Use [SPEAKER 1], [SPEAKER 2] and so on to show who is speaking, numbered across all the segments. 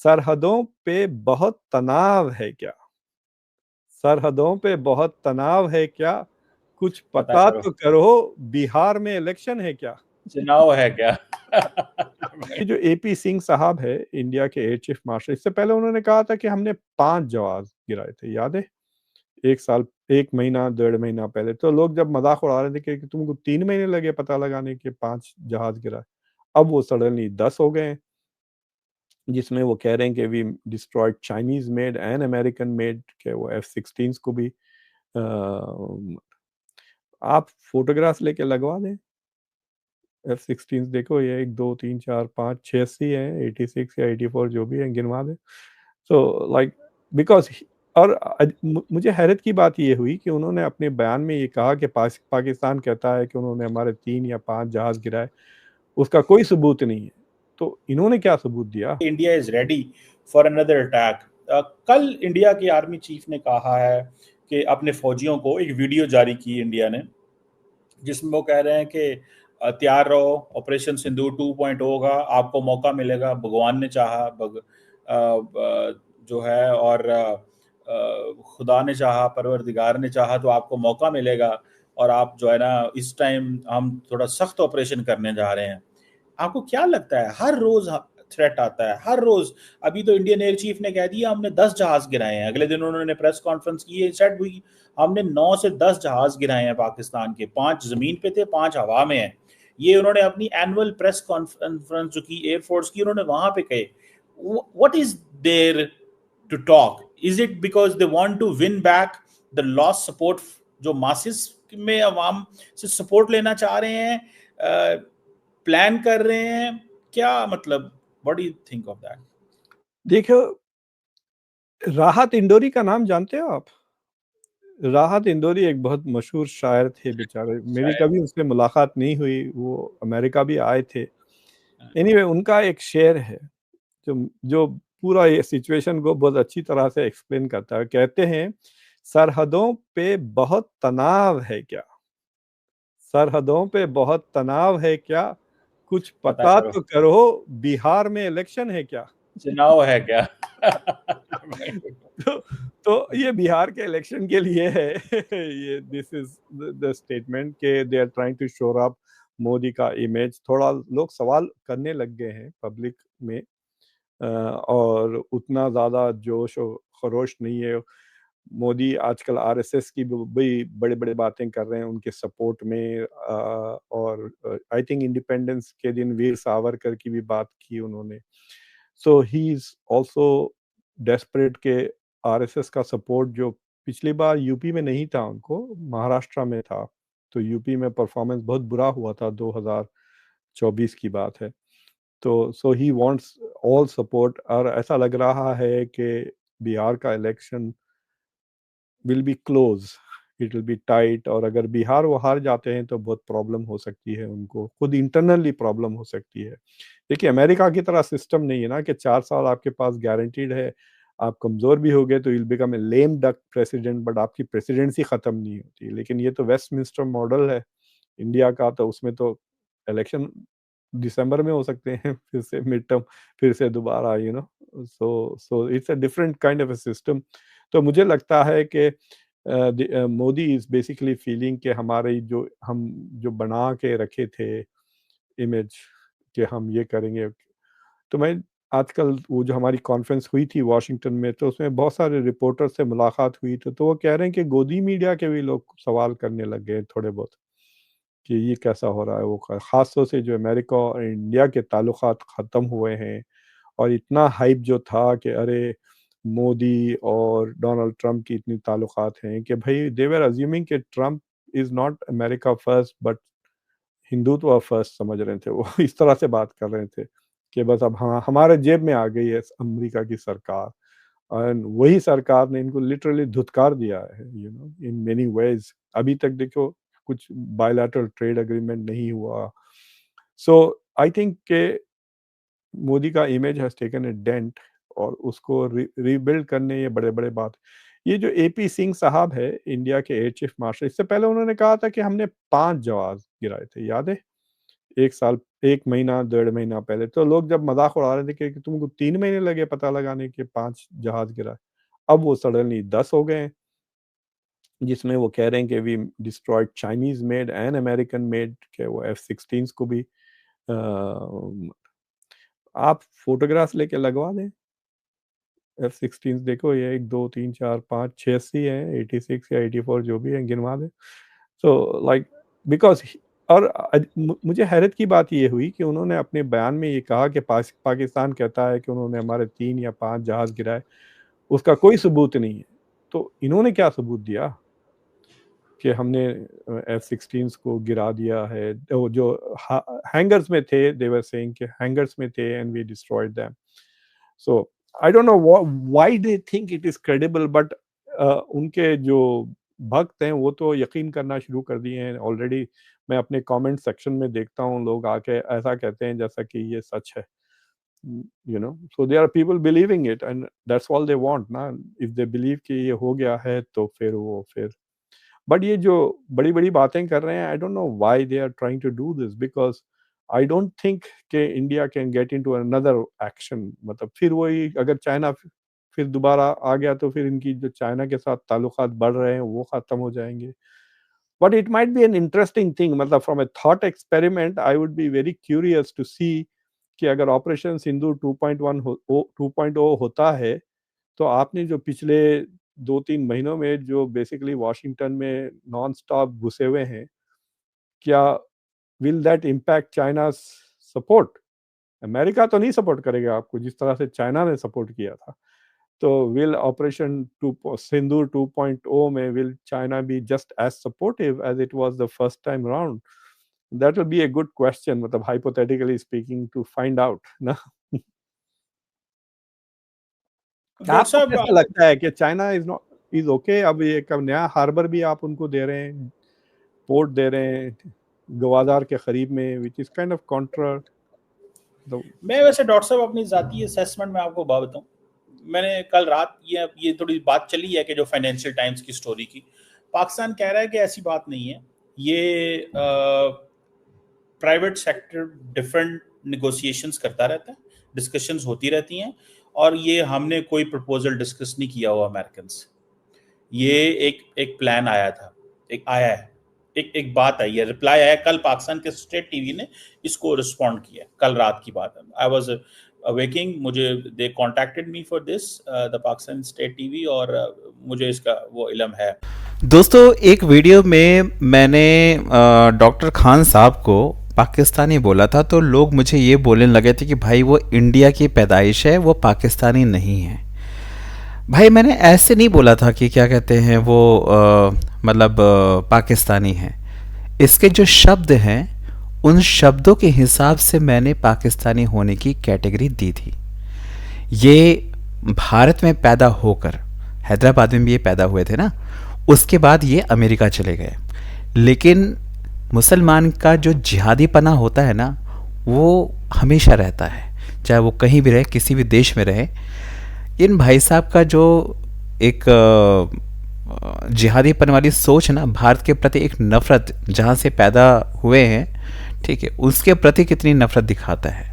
[SPEAKER 1] सरहदों पे बहुत तनाव है क्या? सरहदों पे बहुत तनाव है क्या? कुछ
[SPEAKER 2] पता
[SPEAKER 1] पता
[SPEAKER 2] करो,
[SPEAKER 1] तो करो, बिहार में इलेक्शन है क्या?
[SPEAKER 2] चुनाव है क्या?
[SPEAKER 1] ये जो एपी सिंह साहब है, इंडिया के एयर चीफ मार्शल, इससे पहले उन्होंने कहा था कि हमने 5 जहाज गिराए थे, याद है? 1 साल, 1 महीना, 1.5 महीना पहले तो लोग जब मज़ाक उड़ा रहे थे कि तुमको 3 महीने लगे पता लगाने के 5 जहाज गिराए। अब वो सडनली 10 हो गए हैं, जिसमें वो कह रहे हैं कि we destroyed Chinese made and American made के वो F-16s को भी आप फ़ोटोग्राफ्स लेके लगवा दें। F-16 देखो, ये 1, 2, 3, 4, 5, 6 अस्सी हैं, 86 या 84 जो भी हैं गिनवा दें। सो लाइक बिकॉज़ और मुझे हैरत की बात ये हुई कि उन्होंने अपने बयान में ये कहा कि पाकिस्तान कहता है कि उन्होंने हमारे 3 या 5 जहाज़ गिराए, उसका कोई सबूत नहीं है। तो इन्होंने क्या सबूत दिया?
[SPEAKER 2] India is ready for another attack. कल इंडिया की आर्मी चीफ ने कहा है कि अपने फौजियों को एक वीडियो जारी की इंडिया ने, जिसमें वो कह रहे हैं कि तैयार रहो, ऑपरेशन सिंदूर 2.0 होगा, आपको मौका मिलेगा, भगवान ने चाहा, जो है, और खुदा ने चाहा, परवरदिगार ने चाहा तो आपको मौका मिलेगा, और आप जो है ना, इस टाइम हम थोड़ा सख्त ऑपरेशन करने जा रहे हैं। आपको क्या लगता है, हर रोज थ्रेट आता है, हर रोज? अभी तो इंडियन एयर चीफ ने कह दिया हमने 10 जहाज गिराए हैं, अगले दिन उन्होंने प्रेस कॉन्फ्रेंस की है, सेट हुई हमने 9 से 10 जहाज गिराए हैं पाकिस्तान के, 5 जमीन पे थे, 5 हवा में हैं। ये उन्होंने अपनी एनुअल प्रेस कॉन्फ्रेंस जो की एयरफोर्स की, उन्होंने वहां पे कहे। What is there to talk? Is it because they want to win back the lost support, जो मासिस में अवाम से सपोर्ट लेना चाह रहे हैं, प्लान कर रहे हैं? क्या मतलब, what do you think of that?
[SPEAKER 1] देखो, राहत इंदौरी का नाम जानते हो आप? राहत इंदौरी एक बहुत मशहूर शायर थे बेचारे, मेरी
[SPEAKER 2] शायद।
[SPEAKER 1] कभी उनसे मुलाकात नहीं हुई, वो अमेरिका भी आए थे। एनीवे उनका एक शेर है जो जो पूरा ये सिचुएशन को बहुत अच्छी तरह से एक्सप्लेन करता है। कहते हैं, सरहदों पे बहुत तनाव है क्या? सरहदों पे बहुत तनाव है क्या? कुछ
[SPEAKER 2] पता
[SPEAKER 1] पता
[SPEAKER 2] करो,
[SPEAKER 1] तो करो, बिहार में इलेक्शन है क्या?
[SPEAKER 2] चुनाव है क्या?
[SPEAKER 1] तो तो ये बिहार के इलेक्शन के लिए है। ये दिस इज द स्टेटमेंट के they are trying to shore up Modi का इमेज। थोड़ा लोग सवाल करने लग गए हैं पब्लिक में, और उतना ज़्यादा जोश और खरोश नहीं है। मोदी आजकल आरएसएस की भी बड़े-बड़े बातें कर रहे हैं उनके सपोर्ट में, और आई थिंक इंडिपेंडेंस के दिन वीर सावरकर की भी बात की उन्होंने। सो ही इज़ आल्सो डेस्परेट के आरएसएस का सपोर्ट जो पिछली बार यूपी में नहीं था उनको, महाराष्ट्र में था। तो यूपी में परफॉर्मेंस बहुत बुरा हुआ था, 2024 की बात है। तो सो ही वांट्स ऑल सपोर्ट, और ऐसा लग रहा है कि बिहार का election will be close, it will be tight, और अगर बिहार वो हार जाते हैं तो बहुत प्रॉब्लम हो सकती है, उनको खुद इंटरनली प्रॉब्लम हो सकती है। देखिए, अमेरिका की तरह सिस्टम नहीं है ना कि 4 साल आपके पास गारंटीड है, आप कमजोर भी हो गए तो will become a lame duck president, but आपकी प्रेसिडेंसी खत्म नहीं होती। लेकिन ये तो वेस्टमिंस्टर मॉडल है इंडिया का, तो उसमें तो इलेक्शन दिसंबर में हो सकते हैं, फिर से मिड टर्म, फिर से दोबारा, so it's a different kind of a system. तो मुझे लगता है कि मोदी इज बेसिकली फीलिंग कि हमारे जो हम जो बना के रखे थे इमेज कि हम ये करेंगे। तो मैं आजकल वो जो हमारी कॉन्फ्रेंस हुई थी वॉशिंगटन में, तो उसमें बहुत सारे रिपोर्टर से मुलाकात हुई, तो वो कह रहे हैं कि गोदी मीडिया के भी लोग सवाल करने लग गए थोड़े बहुत कि ये कैसा हो रहा है। वो खास तौर से जो अमेरिका और इंडिया के ताल्लुकात ख़त्म हुए हैं, और इतना हाइप जो था कि अरे मोदी और डोनाल्ड ट्रंप की इतनी ताल्लुकात हैं कि भाई दे वर अज्यूमिंग कि Trump is not America first but Hindutva first समझ रहे थे वो। इस तरह से बात कर रहे थे कि बस अब हमारे जेब में आ गई है अमेरिका की सरकार, और वही सरकार ने इनको लिटरली धुतकार दिया है, इन मेनी वेज। अभी तक देखो, कुछ बायलैटरल ट्रेड एग्रीमेंट नहीं हुआ। सो आई थिंक के मोदी का image has taken a dent, और उसको रीबिल्ड करने ये बड़े-बड़े बात। ये जो एपी सिंह साहब है, इंडिया के एयर चीफ मार्शल, इससे पहले उन्होंने कहा था कि हमने 5 जहाज़ गिराए थे, याद है? एक महीना 1.5 महीना पहले तो लोग जब मजाक उड़ा रहे थे कि तुमको 3 महीने लगे पता लगाने के 5 जहाज गिरा, अब वो सडनली 10 हो गए, जिसमें वो कह रहे हैं कि we destroyed Chinese made and American made के वो F-16 को भी आप फोटोग्राफ्स लेके लगवा दें। F-16 देखो, ये 1 2 3 4 5 86 है, 86 या 84 जो भी है गिनवा दें। सो लाइक बिकॉज और मुझे हैरत की बात ये हुई कि उन्होंने अपने बयान में ये कहा कि पाकिस्तान कहता है कि उन्होंने हमारे 3 या 5 जहाज गिराए, उसका कोई सबूत नहीं है। तो इन्होंने क्या सबूत दिया कि हमने F-16 को गिरा दिया है? वो जो हैंगर्स में थे, दे वर सेइंग कि हैंगर्स में थे and we destroyed them. So I don't know why they think it is credible, but उनके जो भक्त हैं वो तो यकीन करना शुरू कर दिए हैं ऑलरेडी। मैं अपने कमेंट सेक्शन में देखता हूँ लोग आके ऐसा कहते हैं जैसा कि ये सच है, you know. So there are people believing it and that's all they want ना। इफ दे बिलीव कि ये हो गया है तो फिर बट ये जो बड़ी बड़ी बातें कर रहे हैं, I don't know why they are trying to do this, because I don't think कि India can get into another action. मतलब फिर वही, अगर चाइना फिर दोबारा आ गया तो फिर इनकी जो चाइना के साथ ताल्लुकात बढ़ रहे हैं वो खत्म हो जाएंगे। But it might be an interesting thing, मतलब from a thought experiment I would be very curious to see कि अगर ऑपरेशन सिंदूर 2.0 होता है तो आपने जो पिछले 2-3 महीनों में जो बेसिकली वॉशिंगटन में नॉन स्टॉप घुसे हुए हैं, क्या will that impact China support? America तो नहीं सपोर्ट करेगा आपको जिस तरह से चाइना ने सपोर्ट किया था। तो विल ऑपरेशन सिंदूर 2.0 में will China be just as supportive as it was the first time around? That will be a good question, मतलब hypothetically speaking, to find out ना।
[SPEAKER 2] डॉक्टर
[SPEAKER 1] आपको
[SPEAKER 2] साहब,
[SPEAKER 1] कैसा लगता है कि चाइना इज ओके? अब ये कब नया हार्बर भी आप उनको दे रहे हैं, पोर्ट दे रहे हैं गवादार के करीब में, which is kind of Contra.
[SPEAKER 2] मैं वैसे डॉक्टर साहब अपनी जाती असेसमेंट में आपको बात बताऊं, मैंने कल रात ये थोड़ी बात चली है कि जो फाइनेंशियल टाइम्स की स्टोरी की, पाकिस्तान कह रहा है कि ऐसी बात नहीं है, ये प्राइवेट सेक्टर डिफरेंट निगोशिएशंस करता रहता है, डिस्कशंस होती रहती हैं, और ये हमने कोई प्रपोजल डिस्कस नहीं किया हुआ अमेरिकन से। ये एक प्लान आया था, आया है, एक बात आई है, रिप्लाई आया कल पाकिस्तान के स्टेट टीवी ने इसको रिस्पॉन्ड किया, कल रात की बात है। आई वाज अवेकिंग, मुझे they contacted me for this the Pakistan state TV, और मुझे इसका वो इल्म है।
[SPEAKER 3] दोस्तों, एक वीडियो में मैंने डॉक्टर खान साहब को पाकिस्तानी बोला था, तो लोग मुझे ये बोलने लगे थे कि भाई वो इंडिया की पैदाइश है, वो पाकिस्तानी नहीं है। भाई मैंने ऐसे नहीं बोला था कि क्या कहते हैं वो मतलब पाकिस्तानी है। इसके जो शब्द हैं उन शब्दों के हिसाब से मैंने पाकिस्तानी होने की कैटेगरी दी थी। ये भारत में पैदा होकर, हैदराबाद में भी ये पैदा हुए थे ना, उसके बाद ये अमेरिका चले गए। लेकिन मुसलमान का जो जिहादीपना होता है ना, वो हमेशा रहता है, चाहे वो कहीं भी रहे, किसी भी देश में रहे। इन भाई साहब का जो एक जिहादीपन वाली सोच ना, भारत के प्रति एक नफ़रत जहाँ से पैदा हुए हैं, ठीक है, उसके प्रति कितनी नफ़रत दिखाता है।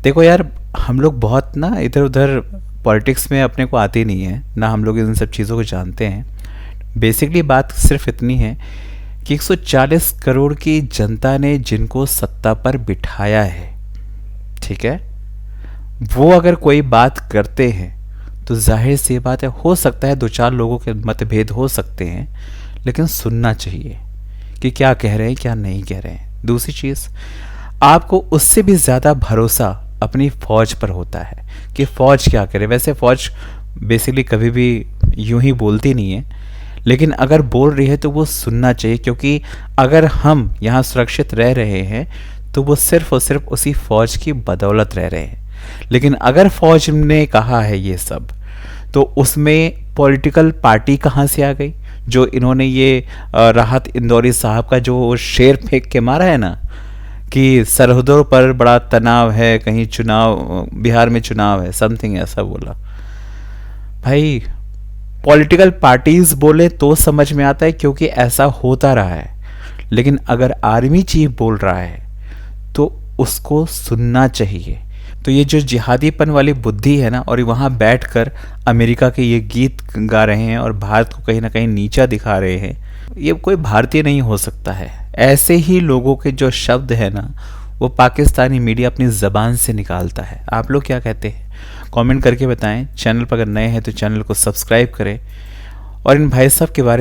[SPEAKER 3] देखो यार, हम लोग बहुत ना इधर उधर पॉलिटिक्स में अपने को आते नहीं है ना, हम लोग इन सब चीज़ों को जानते हैं। बेसिकली बात सिर्फ इतनी है कि 140 करोड़ की जनता ने जिनको सत्ता पर बिठाया है, ठीक है, वो अगर कोई बात करते हैं तो जाहिर सी बात है, हो सकता है 2-4 लोगों के मतभेद हो सकते हैं, लेकिन सुनना चाहिए कि क्या कह रहे हैं क्या नहीं कह रहे हैं। दूसरी चीज़, आपको उससे भी ज़्यादा भरोसा अपनी फ़ौज पर होता है कि फ़ौज क्या करे। वैसे फ़ौज बेसिकली कभी भी यूं ही बोलती नहीं है, लेकिन अगर बोल रही है तो वो सुनना चाहिए, क्योंकि अगर हम यहाँ सुरक्षित रह रहे हैं तो वो सिर्फ़ और सिर्फ उसी फ़ौज की बदौलत रह रहे हैं। लेकिन अगर फ़ौज ने कहा है ये सब, तो उसमें पॉलिटिकल पार्टी कहाँ से आ गई? जो इन्होंने ये राहत इंदौरी साहब का जो शेर फेंक के मारा है ना कि सरहदों पर बड़ा तनाव है, कहीं चुनाव, बिहार में चुनाव है, समथिंग ऐसा बोला। भाई पॉलिटिकल पार्टीज बोले तो समझ में आता है, क्योंकि ऐसा होता रहा है। लेकिन अगर आर्मी चीफ बोल रहा है तो उसको सुनना चाहिए। तो ये जो जिहादीपन वाली बुद्धि है ना, और वहाँ बैठकर अमेरिका के ये गीत गा रहे हैं और भारत को कहीं ना कहीं नीचा दिखा रहे हैं, ये कोई भारतीय नहीं हो सकता है। ऐसे ही लोगों के जो शब्द है ना, वो पाकिस्तानी मीडिया अपनी ज़बान से निकालता है। आप लोग क्या कहते हैं? कमेंट करके बताएं। चैनल पर अगर नए हैं तो चैनल को सब्सक्राइब करें और इन भाई साहब के बारे